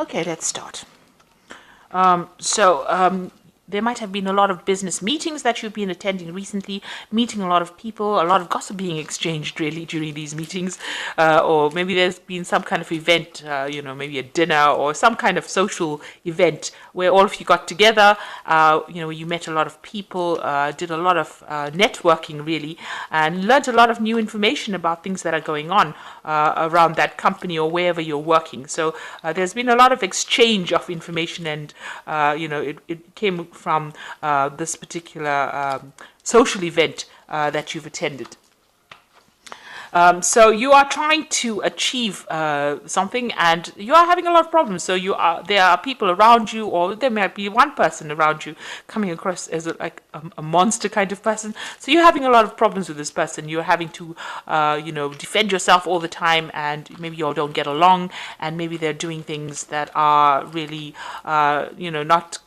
Okay, let's start. So there might have been a lot of business meetings that you've been attending recently, meeting a lot of people, a lot of gossip being exchanged really during these meetings, or maybe there's been some kind of event, maybe a dinner or some kind of social event where all of you got together, you met a lot of people, did a lot of networking really, and learned a lot of new information about things that are going on around that company or wherever you're working. So there's been a lot of exchange of information, and it came from this particular social event that you've attended. So you are trying to achieve something, and you are having a lot of problems. So there are people around you, or there might be one person around you coming across as a monster kind of person. So you're having a lot of problems with this person. You're having to, defend yourself all the time, and maybe you all don't get along, and maybe they're doing things that are really, not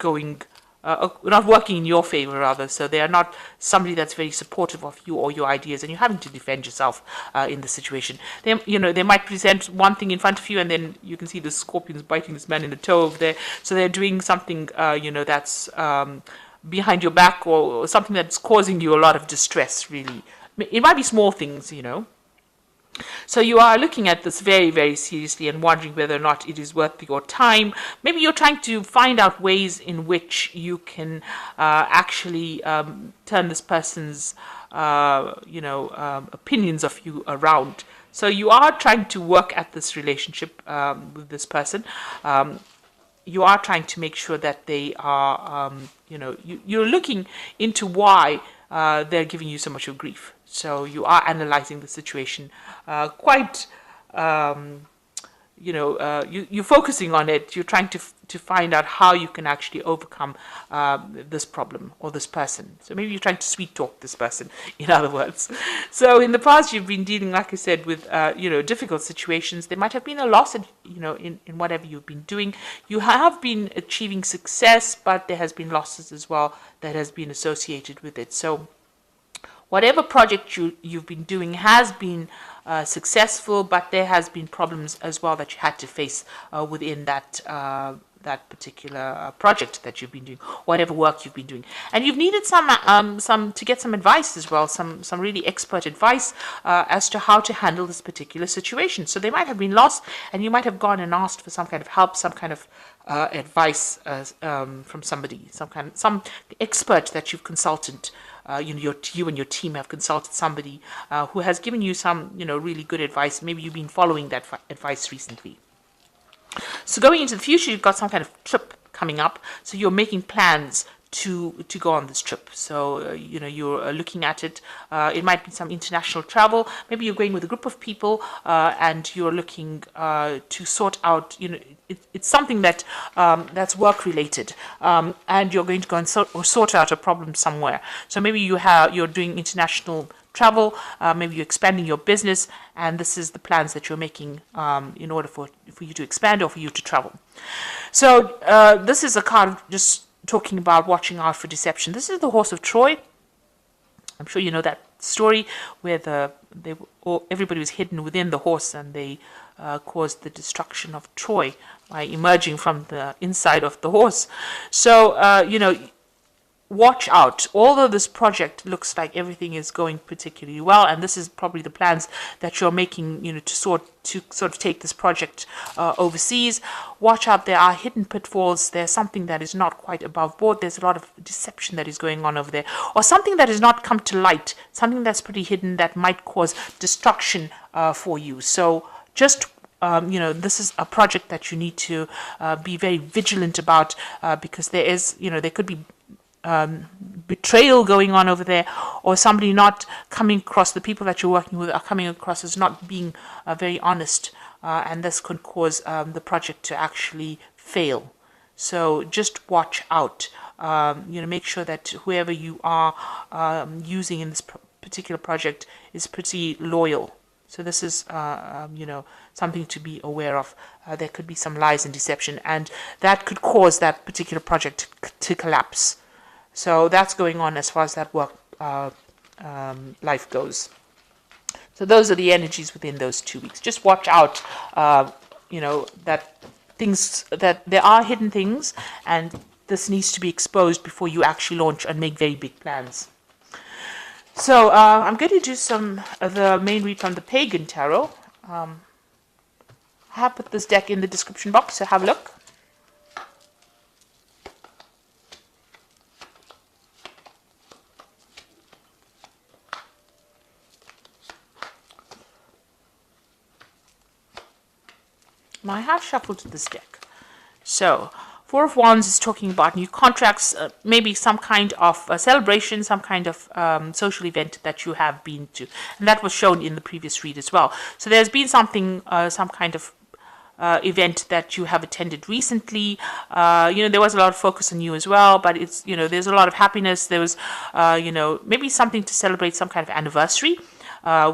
working in your favor, rather. So they are not somebody that's very supportive of you or your ideas, and you're having to defend yourself in the situation. They might present one thing in front of you, and then you can see the scorpions biting this man in the toe over there. So they're doing something, that's behind your back, or something that's causing you a lot of distress, really. It might be small things, So you are looking at this very, very seriously and wondering whether or not it is worth your time. Maybe you're trying to find out ways in which you can actually turn this person's, opinions of you around. So you are trying to work at this relationship with this person. You are trying to make sure that they are, you're looking into why they're giving you so much of grief. So you are analyzing the situation quite, you're focusing on it. You're trying to find out how you can actually overcome this problem or this person. So maybe you're trying to sweet talk this person, in other words. So in the past, you've been dealing, like I said, with, difficult situations. There might have been a loss, in whatever you've been doing. You have been achieving success, but there has been losses as well that has been associated with it. So whatever project you've been doing has been successful, but there has been problems as well that you had to face within that particular project that you've been doing, whatever work you've been doing, and you've needed some to get some advice as well, some really expert advice as to how to handle this particular situation. So they might have been lost, and you might have gone and asked for some kind of help, some kind of advice from somebody, some expert that you've consulted. You and your team have consulted somebody who has given you some, really good advice. Maybe you've been following that advice recently. So going into the future, you've got some kind of trip coming up. So you're making plans to go on this trip. So, you're looking at it. It might be some international travel. Maybe you're going with a group of people and you're looking to sort out, it's something that's work related, and you're going to go and sort out a problem somewhere. So maybe you're doing international travel, maybe you're expanding your business, and this is the plans that you're making in order for you to expand or for you to travel. So this is a card just talking about watching out for deception. This is the horse of Troy. I'm sure you know that story where everybody was hidden within the horse, and they caused the destruction of Troy by emerging from the inside of the horse. So, watch out. Although this project looks like everything is going particularly well, and this is probably the plans that you're making, to sort of take this project overseas, watch out. There are hidden pitfalls. There's something that is not quite above board. There's a lot of deception that is going on over there, or something that has not come to light, something that's pretty hidden that might cause destruction for you. So just this is a project that you need to be very vigilant about, because there could be betrayal going on over there, or somebody not coming across, the people that you're working with are coming across as not being very honest, and this could cause the project to actually fail. So just watch out. Make sure that whoever you are using in this particular project is pretty loyal. So this is, something to be aware of. There could be some lies and deception, and that could cause that particular project to collapse. So that's going on as far as that work life goes. So those are the energies within those 2 weeks. Just watch out, that things, that there are hidden things, and this needs to be exposed before you actually launch and make very big plans. So I'm going to do some of the main read from the Pagan Tarot. I have put this deck in the description box, so have a look. Now I have shuffled this deck. So Four of Wands is talking about new contracts, maybe some kind of celebration, some kind of social event that you have been to. And that was shown in the previous read as well. So there's been something, some kind of event that you have attended recently. There was a lot of focus on you as well, but it's, there's a lot of happiness. There was, maybe something to celebrate, some kind of anniversary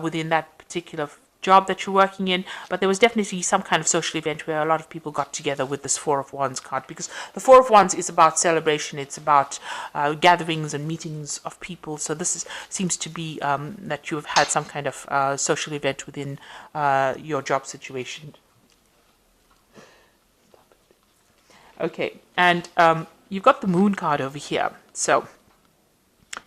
within that particular job that you're working in, but there was definitely some kind of social event where a lot of people got together with this Four of Wands card, because the Four of Wands is about celebration, it's about gatherings and meetings of people. So this seems to be that you have had some kind of social event within your job situation. Okay, and you've got the Moon card over here. So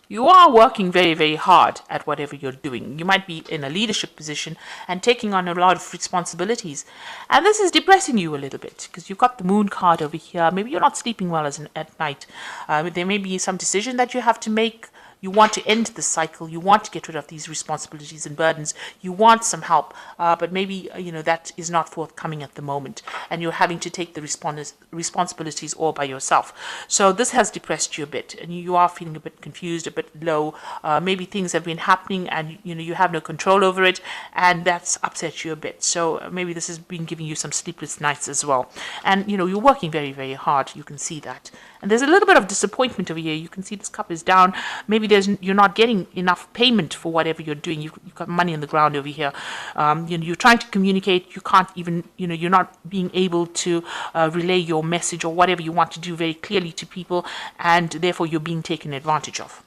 you are working very, very hard at whatever you're doing. You might be in a leadership position and taking on a lot of responsibilities. And this is depressing you a little bit because you've got the Moon card over here. Maybe you're not sleeping well at night. There may be some decision that you have to make. You want to end the cycle. You want to get rid of these responsibilities and burdens. You want some help, but maybe that is not forthcoming at the moment, and you're having to take the responsibilities all by yourself. So this has depressed you a bit, and you are feeling a bit confused, a bit low. Maybe things have been happening, and you have no control over it, and that's upset you a bit. So maybe this has been giving you some sleepless nights as well. And you're working very, very hard. You can see that. And there's a little bit of disappointment over here. You can see this cup is down. Maybe you're not getting enough payment for whatever you're doing. You've got money on the ground over here. You're trying to communicate. You can't even, you're not being able to relay your message or whatever you want to do very clearly to people, and therefore you're being taken advantage of.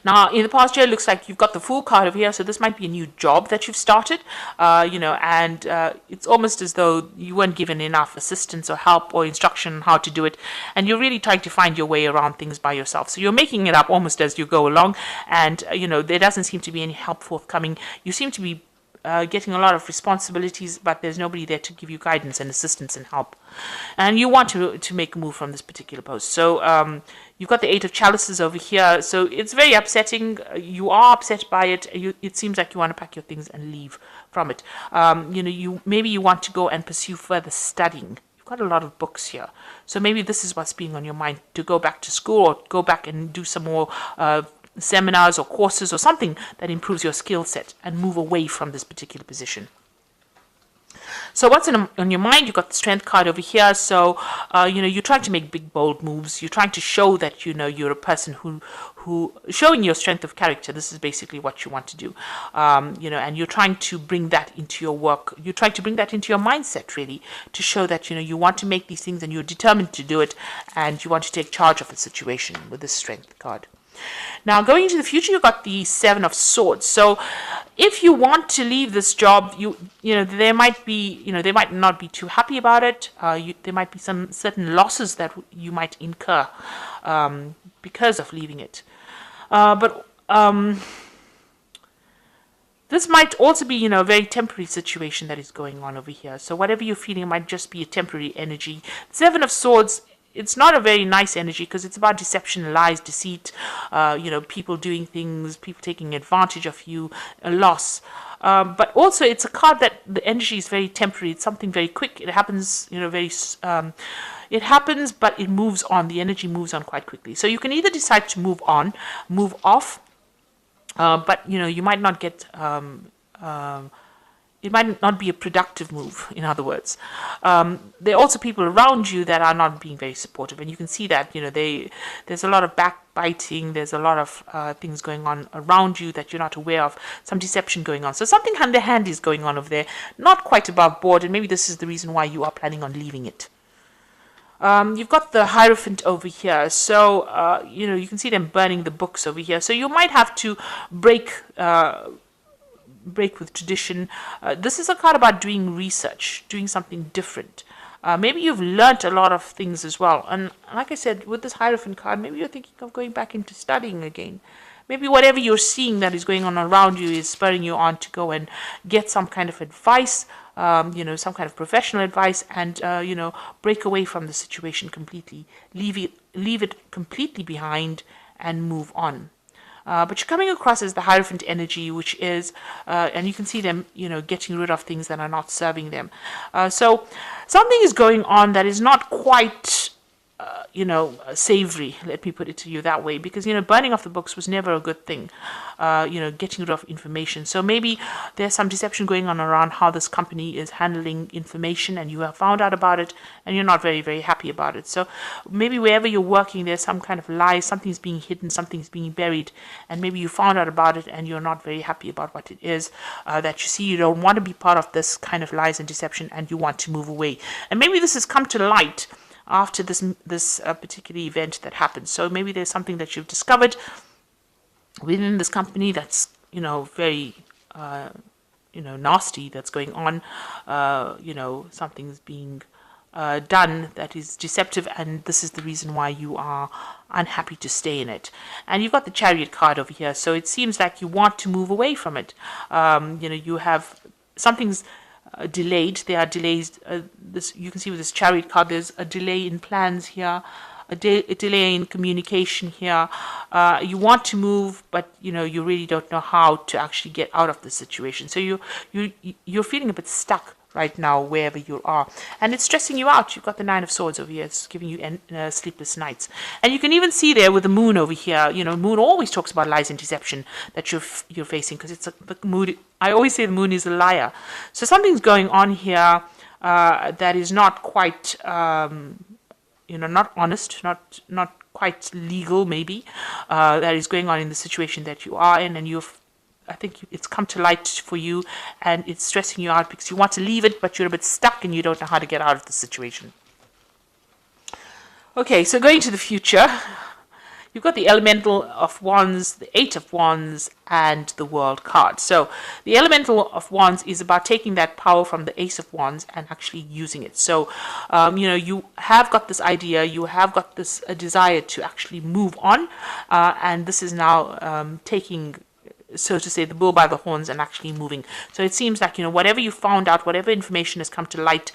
Now, in the past year, it looks like you've got the Fool card over here, so this might be a new job that you've started, and it's almost as though you weren't given enough assistance or help or instruction on how to do it, and you're really trying to find your way around things by yourself. So you're making it up almost as you go along, and, there doesn't seem to be any help forthcoming. You seem to be getting a lot of responsibilities, but there's nobody there to give you guidance and assistance and help. And you want to make a move from this particular post. So you've got the Eight of Chalices over here. So it's very upsetting. You are upset by it. It seems like you want to pack your things and leave from it. Maybe you want to go and pursue further studying. You've got a lot of books here. So maybe this is what's being on your mind, to go back to school or go back and do some more seminars or courses or something that improves your skill set and move away from this particular position. So what's on your mind? You've got the Strength card over here. So, you're trying to make big, bold moves. You're trying to show that, you're a person who showing your strength of character. This is basically what you want to do. And you're trying to bring that into your work. You're trying to bring that into your mindset, really, to show that, you want to make these things and you're determined to do it, and you want to take charge of the situation with this Strength card. Now, going into the future, you've got the Seven of Swords. So if you want to leave this job, they might not be too happy about it. There might be some certain losses that you might incur because of leaving it. But this might also be, a very temporary situation that is going on over here. So whatever you're feeling might just be a temporary energy. Seven of Swords, it's not a very nice energy because it's about deception, lies, deceit, people doing things, people taking advantage of you, a loss. But also it's a card that the energy is very temporary. It's something very quick. It happens, it happens, but it moves on. The energy moves on quite quickly. So you can either decide to move on, move off, but, you might not get... it might not be a productive move, in other words. There are also people around you that are not being very supportive, and you can see that, there's a lot of backbiting, there's a lot of things going on around you that you're not aware of, some deception going on. So something hand-to-hand is going on over there, not quite above board, and maybe this is the reason why you are planning on leaving it. You've got the Hierophant over here, so, you can see them burning the books over here. So you might have to break break with tradition. This is a card about doing research, doing something different. Maybe you've learnt a lot of things as well. And like I said, with this Hierophant card, maybe you're thinking of going back into studying again. Maybe whatever you're seeing that is going on around you is spurring you on to go and get some kind of advice, some kind of professional advice, and break away from the situation completely. Leave it completely behind and move on. But you're coming across as the Hierophant energy, which is, and you can see them, getting rid of things that are not serving them. So something is going on that is not quite, savory, let me put it to you that way, because, burning off the books was never a good thing, getting rid of information. So maybe there's some deception going on around how this company is handling information, and you have found out about it, and you're not very, very happy about it. So maybe wherever you're working, there's some kind of lie, something's being hidden, something's being buried, and maybe you found out about it, and you're not very happy about what it is that you see. You don't want to be part of this kind of lies and deception, and you want to move away. And maybe this has come to light after this particular event that happened. So maybe there's something that you've discovered within this company that's very nasty that's going on. Something's being done that is deceptive, and this is the reason why you are unhappy to stay in it. And you've got the Chariot card over here, so it seems like you want to move away from it. You have something's delayed. There are delays. You can see with this Chariot card, there's a delay in plans here, a delay in communication here. You want to move, but you really don't know how to actually get out of the situation. So you're feeling a bit stuck right now wherever you are, and it's stressing you out. You've got the Nine of Swords over here. It's giving you sleepless nights, and you can even see there with the Moon over here. Moon always talks about lies and deception that you're facing, because it's the mood. I always say the Moon is a liar. So something's going on here that is not quite not honest, not quite legal, maybe, that is going on in the situation that you are in, and I think it's come to light for you, and it's stressing you out because you want to leave it, but you're a bit stuck and you don't know how to get out of the situation. Okay, so going to the future, you've got the Elemental of Wands, the Eight of Wands, and the World card. So the Elemental of Wands is about taking that power from the Ace of Wands and actually using it. So, you have got this idea, you have got this desire to actually move on, and this is now taking, so to say, the bull by the horns and actually moving. So it seems like, whatever you found out, whatever information has come to light,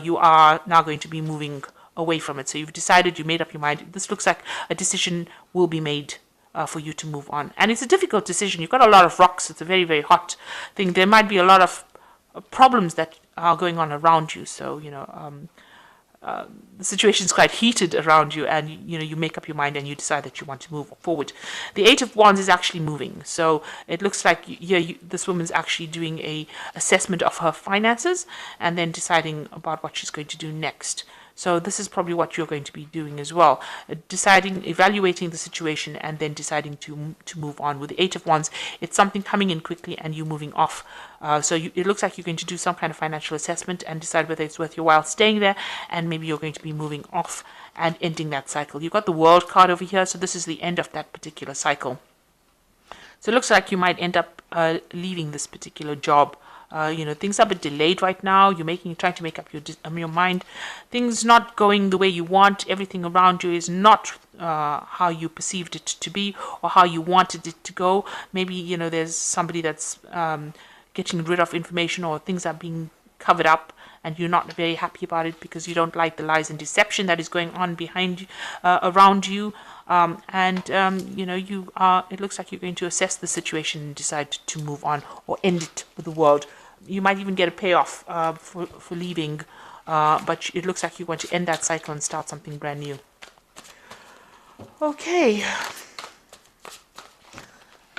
you are now going to be moving away from it. So you've decided, you made up your mind. This looks like a decision will be made for you to move on. And it's a difficult decision. You've got a lot of rocks. It's a very, very hot thing. There might be a lot of problems that are going on around you. So, the situation is quite heated around you, and you make up your mind and you decide that you want to move forward. The Eight of Wands is actually moving, so it looks like this woman's actually doing a assessment of her finances and then deciding about what she's going to do next. So this is probably what you're going to be doing as well, evaluating the situation and then deciding to move on. With the Eight of Wands, it's something coming in quickly and you moving off. It looks like you're going to do some kind of financial assessment and decide whether it's worth your while staying there, and maybe you're going to be moving off and ending that cycle. You've got the World card over here, so this is the end of that particular cycle. So it looks like you might end up leaving this particular job. Things are a bit delayed right now. You're trying to make up your mind. Things not going the way you want. Everything around you is not how you perceived it to be or how you wanted it to go. Maybe there's somebody that's getting rid of information, or things are being covered up, and you're not very happy about it because you don't like the lies and deception that is going on around you. It looks like you're going to assess the situation and decide to move on or end it with the world. You might even get a payoff for leaving, but it looks like you want to end that cycle and start something brand new. Okay.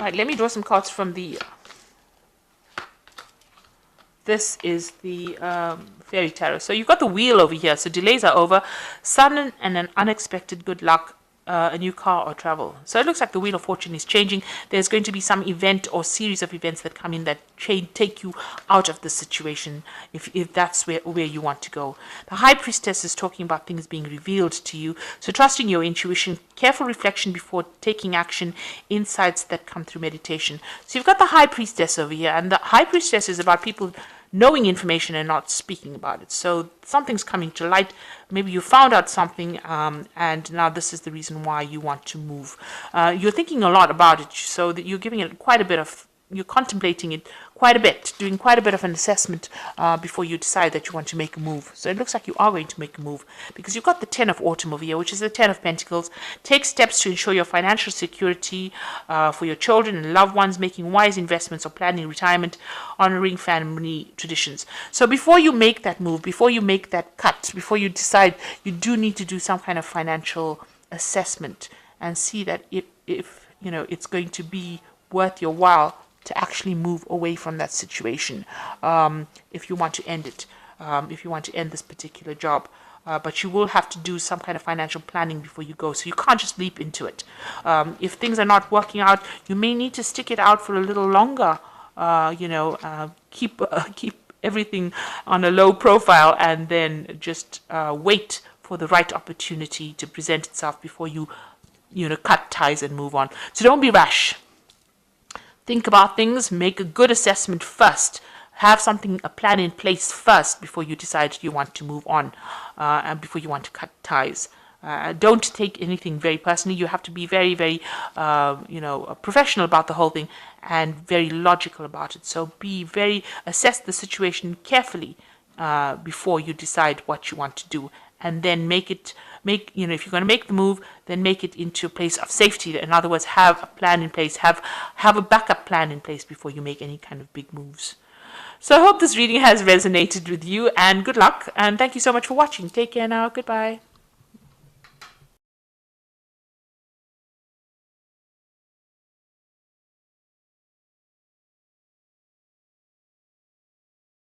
Right, let me draw some cards from the... This is the Fairy Tarot. So you've got the Wheel over here. So delays are over. Sudden and an unexpected good luck a new car or travel. So it looks like the Wheel of Fortune is changing. There's going to be some event or series of events that come in that take you out of the situation if that's where you want to go. The High Priestess is talking about things being revealed to you. So trusting your intuition, careful reflection before taking action, insights that come through meditation. So you've got the High Priestess over here, and the High Priestess is about people knowing information and not speaking about it. So something's coming to light. Maybe you found out something, and now this is the reason why you want to move. You're thinking a lot about it, so that you're giving it quite a bit of, you're contemplating it quite a bit, doing quite a bit of an assessment before you decide that you want to make a move. So it looks like you are going to make a move, because you've got the Ten of Autumn over here, which is the Ten of Pentacles. Take steps to ensure your financial security for your children and loved ones, making wise investments or planning retirement, honoring family traditions. So before you make that move, before you make that cut, before you decide, you do need to do some kind of financial assessment and see that if you know it's going to be worth your while to actually move away from that situation, if you want to end it, if you want to end this particular job. But you will have to do some kind of financial planning before you go. So you can't just leap into it. If things are not working out, you may need to stick it out for a little longer. Keep everything on a low profile, and then just wait for the right opportunity to present itself before you cut ties and move on. So don't be rash. Think about things, make a good assessment first. Have a plan in place first before you decide you want to move on, and before you want to cut ties. Don't take anything very personally. You have to be very, very, professional about the whole thing and very logical about it. So assess the situation carefully before you decide what you want to do, and then if you're going to make the move, then make it into a place of safety. In other words, have a plan in place, have a backup plan in place before you make any kind of big moves. So I hope this reading has resonated with you, and good luck, and thank you so much for watching. Take care now. Goodbye.